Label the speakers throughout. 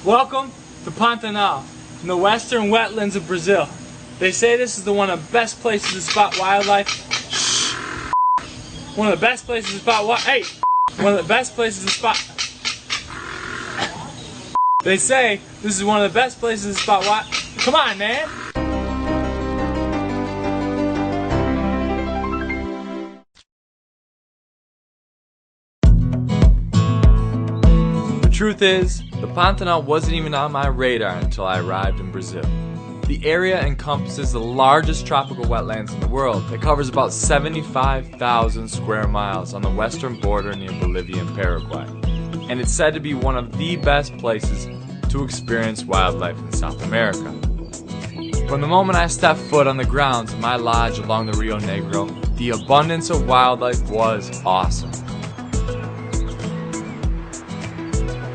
Speaker 1: Welcome to Pantanal, in the western wetlands of Brazil. They say this is one of the best places to spot wildlife. One of the best places to spot One of the best places to spot. They say this is one of the best places to spot what? Come on, man! The truth is, the Pantanal wasn't even on my radar until I arrived in Brazil. The area encompasses the largest tropical wetlands in the world. It covers about 75,000 square miles on the western border near Bolivia and Paraguay. And it's said to be one of the best places to experience wildlife in South America. From the moment I stepped foot on the grounds of my lodge along the Rio Negro, the abundance of wildlife was awesome.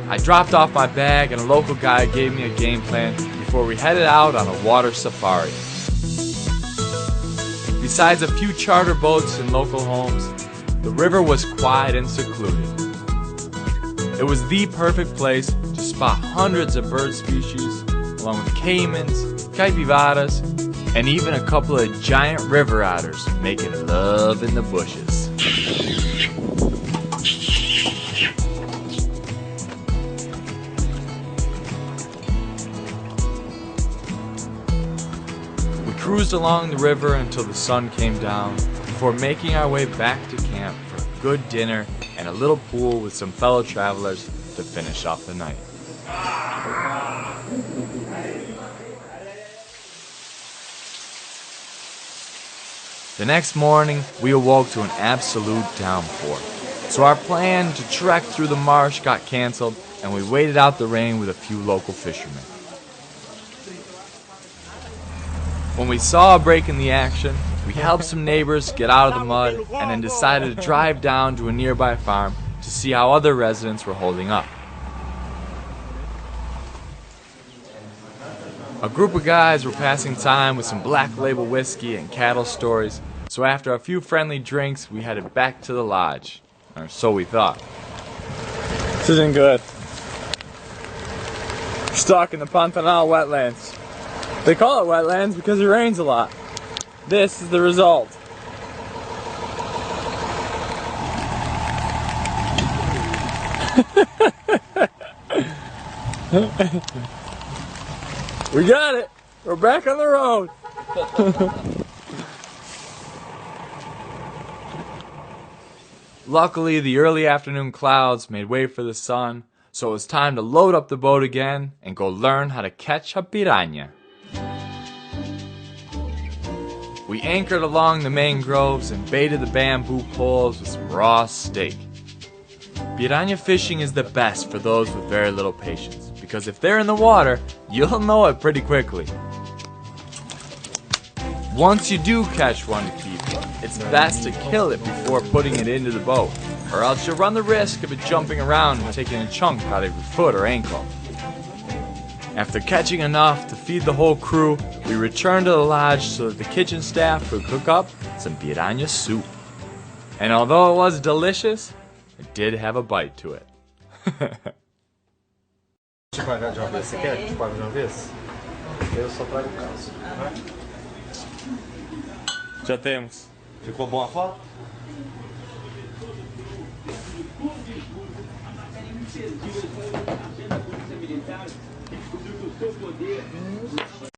Speaker 1: I dropped off my bag and a local guide gave me a game plan before we headed out on a water safari. Besides a few charter boats and local homes, the river was quiet and secluded. It was the perfect place to spot hundreds of bird species, along with caimans, capybaras, and even a couple of giant river otters making love in the bushes. We cruised along the river until the sun came down, before making our way back to camp for a good dinner and a little pool with some fellow travelers to finish off the night. The next morning, we awoke to an absolute downpour. So our plan to trek through the marsh got canceled, and we waited out the rain with a few local fishermen. When we saw a break in the action, we helped some neighbors get out of the mud and then decided to drive down to a nearby farm to see how other residents were holding up. A group of guys were passing time with some black label whiskey and cattle stories, so after a few friendly drinks, we headed back to the lodge. Or so we thought. This isn't good. We're stuck in the Pantanal wetlands. They call it wetlands because it rains a lot. This is the result. We got it! We're back on the road! Luckily, the early afternoon clouds made way for the sun, so it was time to load up the boat again and go learn how to catch a piranha. We anchored along the mangroves and baited the bamboo poles with some raw steak. Piranha fishing is the best for those with very little patience, because if they're in the water, you'll know it pretty quickly. Once you do catch one to keep, it's best to kill it before putting it into the boat, or else you'll run the risk of it jumping around and taking a chunk out of your foot or ankle. After catching enough to feed the whole crew, we returned to the lodge so that the kitchen staff could cook up some piranha soup. And although it was delicious, it did have a bite to it.
Speaker 2: Você quer que te pague de uma vez? Eu só trago o caso.
Speaker 1: Já temos.
Speaker 2: Ficou bom a foto?